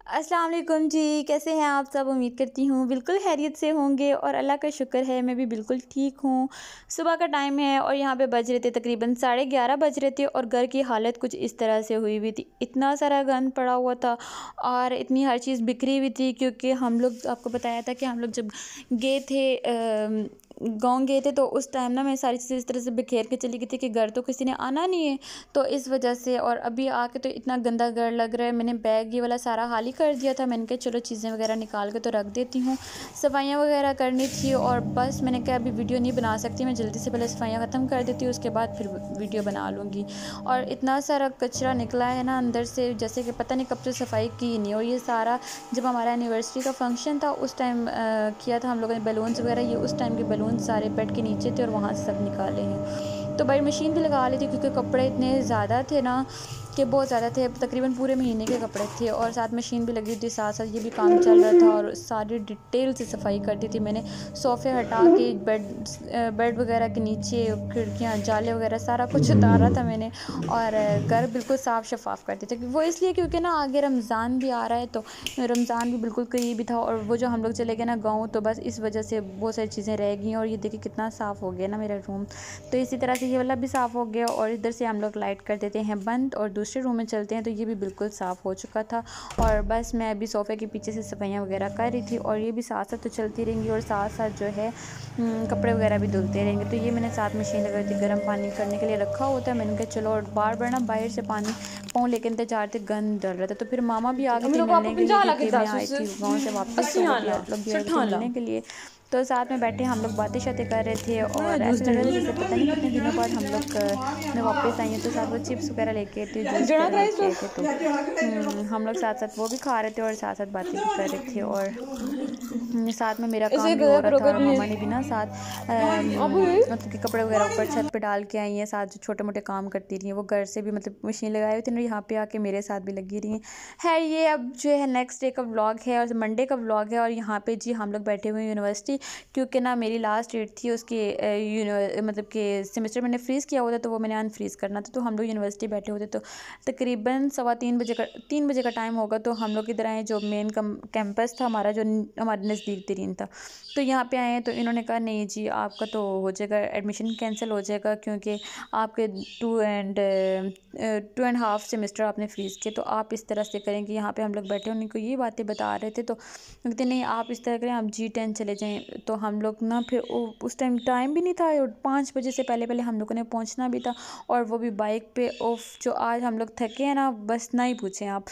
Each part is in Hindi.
अस्सलाम वालेकुम जी, कैसे हैं आप सब? उम्मीद करती हूँ बिल्कुल खैरियत से होंगे और अल्लाह का शुक्र है मैं भी बिल्कुल ठीक हूँ। सुबह का टाइम है और यहाँ पे बज रहे थे तकरीबन 11:30 बज रहे थे और घर की हालत कुछ इस तरह से हुई हुई थी। इतना सारा गंद पड़ा हुआ था और इतनी हर चीज़ बिखरी हुई थी, क्योंकि हम लोग आपको बताया था कि हम लोग जब गए थे गाँव गए थे तो उस टाइम ना मैं सारी चीज़ें इस तरह से बिखेर के चली गई थी कि घर तो किसी ने आना नहीं है, तो इस वजह से। और अभी आके तो इतना गंदा घर लग रहा है। मैंने बैग ये वाला सारा खाली कर दिया था। मैंने कहा चलो चीज़ें वगैरह निकाल के तो रख देती हूँ, सफाइयाँ वगैरह करनी थी। और बस मैंने कहा अभी वीडियो नहीं बना सकती, मैं जल्दी से पहले सफाइयाँ ख़त्म कर देती हूँ, उसके बाद फिर वीडियो बना लूँगी। और इतना सारा कचरा निकला है ना अंदर से, जैसे कि पता नहीं कब से सफाई की नहीं। और ये सारा जब हमारा एनिवर्सरी का फंक्शन था उस टाइम किया था हम लोगों ने, बैलून्स वगैरह, ये उस टाइम के बैलून सारे बेड के नीचे थे और वहाँ से सब निकाले हैं। तो भाई मशीन भी लगा ली थी, क्योंकि कपड़े इतने ज़्यादा थे ना कि बहुत ज़्यादा थे, तकरीबन पूरे महीने के कपड़े थे। और साथ मशीन भी लगी हुई थी, साथ साथ ये भी काम चल रहा था और सारी डिटेल से सफाई कर दी थी मैंने। सोफ़े हटा के बेड वगैरह के नीचे, खिड़कियाँ, जाले वगैरह सारा कुछ उतारा था मैंने। और घर बिल्कुल साफ़ शफाफ कर दिया था। वो इसलिए क्योंकि ना आगे रमज़ान भी आ रहा है, तो रमज़ान भी बिल्कुल करीब ही था। और वो जो हम लोग चले गए ना गाँव, तो बस इस वजह से बहुत सारी चीज़ें रह गई। और ये देखिए कितना साफ़ हो गया ना मेरा रूम। तो इसी तरह से ये वाला भी साफ़ हो गया। और इधर से हम लोग लाइट कर देते हैं बंद और दूसरे रूम में चलते हैं, तो ये भी बिल्कुल साफ़ हो चुका था। और बस मैं अभी सोफ़े के पीछे से सफाइयाँ वगैरह कर रही थी, और ये भी साथ साथ तो चलती रहेंगी। और साथ साथ जो है कपड़े वगैरह भी धुलते रहेंगे। तो ये मैंने साथ मशीन लगाई थी, गर्म पानी करने के लिए रखा होता है। मैंने कहा चलो, और बार बार ना बाहर से पानी पाँव लेके इंतजार थे, गंद डल रहा था। तो फिर मामा भी आ गई थी मिलने के लिए, क्योंकि मैं आई थी गाँव से वापस, तो वो भी आप लोग भी आ गए थे मिलने के लिए। तो साथ में बैठे हम लोग बातें शातें कर रहे थे। और ऐसा लग रहा था जैसे पता नहीं कितने दिनों बाद हम लोग मैं वापस आई हूँ। तो साथ वो चिप्स वगैरह लेके थे, जूस वगैरह लेके आए थे, तो हम लोग साथ साथ वो भी खा रहे थे और साथ साथ बातें भी कर रहे थे। और साथ में मेरा काम भी हो रहा था। और मामा ने भी ना साथ मतलब कि कपड़े वगैरह ऊपर छत पे डाल के आई हैं, साथ जो छोटे मोटे काम करती रही हैं। वो घर से भी मतलब मशीन लगाई हुई थी ना, यहाँ पे आके मेरे साथ भी लगी रही हैं। ये अब जो है नेक्स्ट डे का व्लॉग है और मंडे का व्लॉग है। और यहाँ पे जी हम लोग बैठे हुए हैं यूनिवर्सिटी, क्योंकि ना मेरी लास्ट डेट थी उसकी, मतलब कि सेमेस्टर मैंने फ्रीज़ किया हुआ था, तो वो मैंने अनफ्रीज़ करना था। तो हम लोग यूनिवर्सिटी बैठे हुए थे, तो तकरीबन 3 बजे का टाइम होगा। तो हम लोग इधर आए, जो मेन कैंपस था हमारा, जो हमारे नज़दीक तरीन था, तो यहाँ पे आए हैं। तो इन्होंने कहा नहीं जी, आपका तो हो जाएगा, एडमिशन कैंसिल हो जाएगा, क्योंकि आपके 2.5 सेमेस्टर आपने फ़्रीज़ किए। तो आप इस तरह से करेंगे। यहाँ पे हम लोग बैठे उन्हीं को ये बातें बता रहे थे, तो कहते नहीं आप इस तरह करें, आप G10 चले जाएँ। तो हम लोग ना फिर उस टाइम भी नहीं था, और 5 बजे से पहले पहले हम लोगों ने पहुँचना भी था, और वो भी बाइक पे। जो आज हम लोग थके हैं ना, बस ना ही पूछें आप,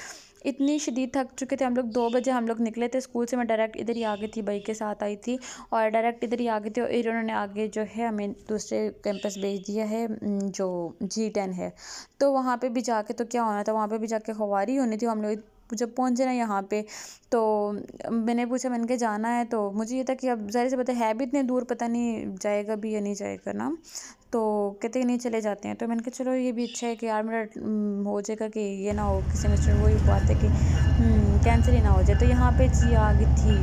इतनी शदीद थक चुके थे हम लोग। 2 बजे हम लोग निकले थे स्कूल से, मैं डायरेक्ट इधर ही आ गई थी, भाई के साथ आई थी और डायरेक्ट इधर ही आ गई थी। और इन्होंने आगे जो है हमें दूसरे कैंपस भेज दिया है, जो G10 है। तो वहाँ पे भी जाके तो क्या होना था, वहाँ पे भी जाके खुवारी होनी थी। हम लोग जब पहुँचे ना यहाँ पे, तो मैंने पूछा, मैंने कहा जाना है, तो मुझे ये था कि अब ज़ाहिर सी बात है भी इतने दूर, पता नहीं जाएगा भी या नहीं जाएगा ना। तो कहते हैं नहीं चले जाते हैं। तो मैंने कहा चलो ये भी अच्छा है कि यार मेरा हो जाएगा, कि ये ना हो कि सेमेस्टर, वही बात है कि कैंसिल ही ना हो जाए। तो यहाँ पे जी आ गई थी,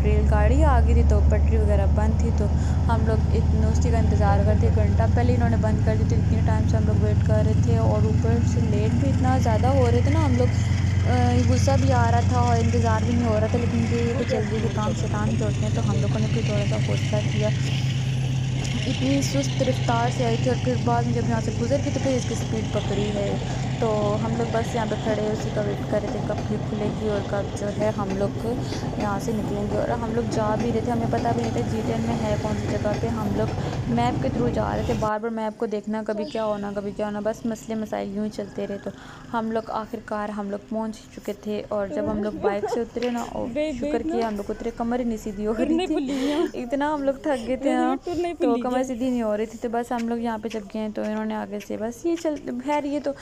रेलगाड़ी आ गई थी, तो पटरी वगैरह बंद थी। तो हम लोग इतने उसी का इंतज़ार करते, 1 घंटा पहले इन्होंने बंद कर दी थी। इतने टाइम से हम लोग वेट कर रहे थे, और ऊपर से लेट भी इतना ज़्यादा हो रहे थे ना हम लोग, गुस्सा भी आ रहा था और इंतज़ार भी नहीं हो रहा था। लेकिन ये तो जल्दी के काम शैतान के होते हैं, तो हम लोगों ने फिर थोड़ा सा हौसला किया। इतनी सुस्त रफ्तार से आई थी, और फिर बाद में जब यहाँ से गुजर गई तो फिर इसकी स्पीड पकड़ी है। तो हम लोग बस यहाँ पे खड़े उसी का वेट कर रहे थे, कब ये खुलेगी और कब जो है हम लोग यहाँ से निकलेंगे। और हम लोग जा भी रहे थे, हमें पता भी नहीं था G10 में है कौन सी जगह पे। हम लोग मैप के थ्रू जा रहे थे, बार बार मैप को देखना, कभी क्या होना कभी क्या होना, बस मसले मसाइल यूँ ही चलते रहे। तो हम लोग आखिरकार हम लोग पहुँच चुके थे। और जब हम लोग बाइक से उतरे ना, और शुक्र किया हम लोग उतरे, कमर ही नहीं सीधी हो रही थी, इतना हम लोग थक गए थे ना, तो कमर सीधी नहीं हो रही थी। तो बस हम लोग यहाँ पे जब गए, तो इन्होंने आगे से बस ये चल, खैर ये तो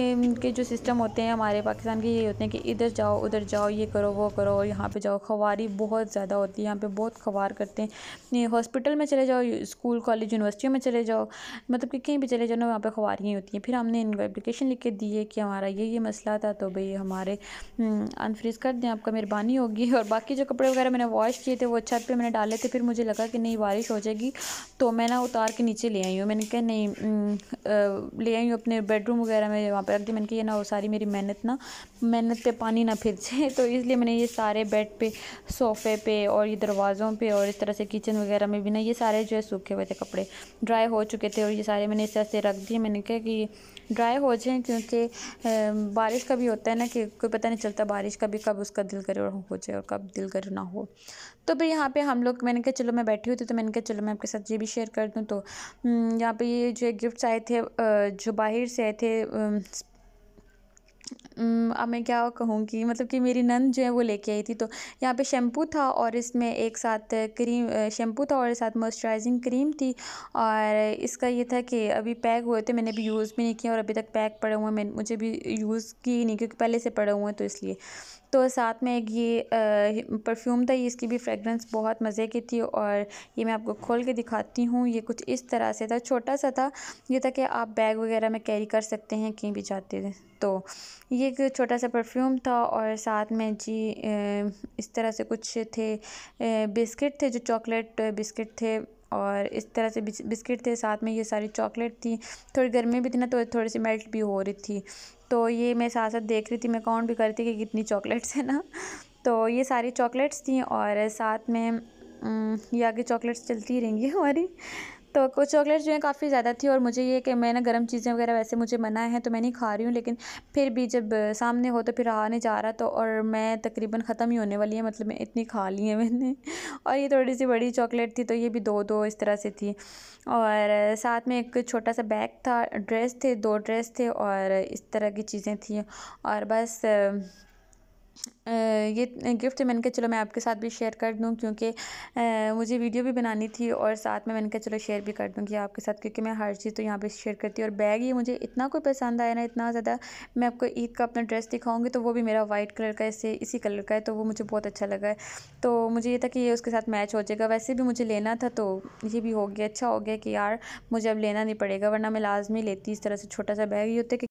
के जो सिस्टम होते हैं हमारे पाकिस्तान के, ये होते हैं कि इधर जाओ उधर जाओ, ये करो वो करो, और यहाँ पे जाओ। खवारी बहुत ज़्यादा होती है यहाँ पे, बहुत खवार करते हैं। ये हॉस्पिटल में चले जाओ, स्कूल कॉलेज यूनिवर्सिटियों में चले जाओ, मतलब कि कहीं भी चले जाओ ना, वहाँ पे खवारियाँ होती हैं। फिर हमने इनको एप्लीकेशन लिख के दी है कि हमारा ये मसला था, तो भाई हमारे अनफ्रीज़ कर दें, आपका मेहरबानी होगी। और बाकी जो कपड़े वगैरह मैंने वॉश किए थे, वो छत पे मैंने डाले थे। फिर मुझे लगा कि नहीं बारिश हो जाएगी, तो मैं ना उतार के नीचे ले आई हूँ। मैंने कहा नहीं, ले आई हूँ अपने बेडरूम वगैरह में, वहाँ पे रख दी। मैंने कहा ये ना वो सारी मेरी मेहनत पे पानी ना फिर जाए। तो इसलिए मैंने ये सारे बेड पे, सोफ़े पे और ये दरवाज़ों पे और इस तरह से किचन वगैरह में भी ना ये सारे जो है सूखे हुए थे कपड़े, ड्राई हो चुके थे, और ये सारे मैंने इस तरह से रख दिए। मैंने कहा कि ड्राई हो जाएँ, क्योंकि बारिश का भी होता है ना कि कोई पता नहीं चलता बारिश का भी, कब उसका दिल करे और हो जाए और कब दिल करे ना हो। तो फिर यहाँ पे हम लोग, मैंने कहा चलो, मैं बैठी हुई थी तो मैंने कहा चलो मैं आपके साथ ये भी शेयर कर दूँ। तो यहाँ पे ये जो गिफ्ट्स आए थे, जो बाहर से आए थे, अब मैं क्या कहूँगी, मतलब कि मेरी नंद जो है वो लेके आई थी। तो यहाँ पे शैम्पू था और इसमें एक साथ क्रीम, शैम्पू था और साथ मॉइस्चराइजिंग क्रीम थी। और इसका ये था कि अभी पैक हुए थे, मैंने अभी यूज़ भी नहीं किया और अभी तक पैक पड़े हुए हैं, मैं मुझे भी यूज़ की नहीं, क्योंकि पहले से पड़े हुए हैं तो इसलिए। तो साथ में एक ये परफ्यूम था, ये इसकी भी फ्रेगरेंस बहुत मज़े की थी, और ये मैं आपको खोल के दिखाती हूँ। ये कुछ इस तरह से था, छोटा सा था, ये था कि आप बैग वगैरह में कैरी कर सकते हैं कहीं भी जाते थे। तो ये एक छोटा सा परफ्यूम था, और साथ में जी इस तरह से कुछ थे, बिस्किट थे, जो चॉकलेट बिस्किट थे, और इस तरह से बिस्किट थे, साथ में ये सारी चॉकलेट थी। थोड़ी गर्मी भी थी ना, तो थोड़ी सी मेल्ट भी हो रही थी। तो ये मैं साथ साथ देख रही थी, मैं काउंट भी कर रही थी कि कितनी चॉकलेट्स है ना। तो ये सारी चॉकलेट्स थी, और साथ में ये आगे चॉकलेट्स चलती रहेंगी हमारी। तो कुछ चॉकलेट्स जो हैं काफ़ी ज़्यादा थी, और मुझे ये कि मैं ना गर्म चीज़ें वगैरह वैसे मुझे मना है तो मैं नहीं खा रही हूँ, लेकिन फिर भी जब सामने हो तो फिर रहा नहीं जा रहा। तो और मैं तकरीबन ख़त्म ही होने वाली है, मतलब मैं इतनी खा ली है मैंने। और ये थोड़ी सी बड़ी चॉकलेट थी, तो ये भी दो दो इस तरह से थी। और साथ में एक छोटा सा बैग था, ड्रेस थे, 2 ड्रेस थे, और इस तरह की चीज़ें थी। और बस ये गिफ्ट मैंने कहा चलो मैं आपके साथ भी शेयर कर दूं, क्योंकि मुझे वीडियो भी बनानी थी, और साथ में मैंने कहा चलो शेयर भी कर दूंगी आपके साथ, क्योंकि मैं हर चीज़ तो यहाँ पे शेयर करती हूँ। और बैग ये मुझे इतना कोई पसंद आया ना, इतना ज़्यादा। मैं आपको ईद का अपना ड्रेस दिखाऊंगी, तो वो भी मेरा वाइट कलर का, इसी कलर का है, तो वो मुझे बहुत अच्छा लगा है। तो मुझे ये था कि ये उसके साथ मैच हो जाएगा। वैसे भी मुझे लेना था, तो ये भी हो गया, अच्छा हो गया कि यार मुझे अब लेना नहीं पड़ेगा, वरना मैं लाजमी लेती इस तरह से छोटा सा बैग। ही होता है कि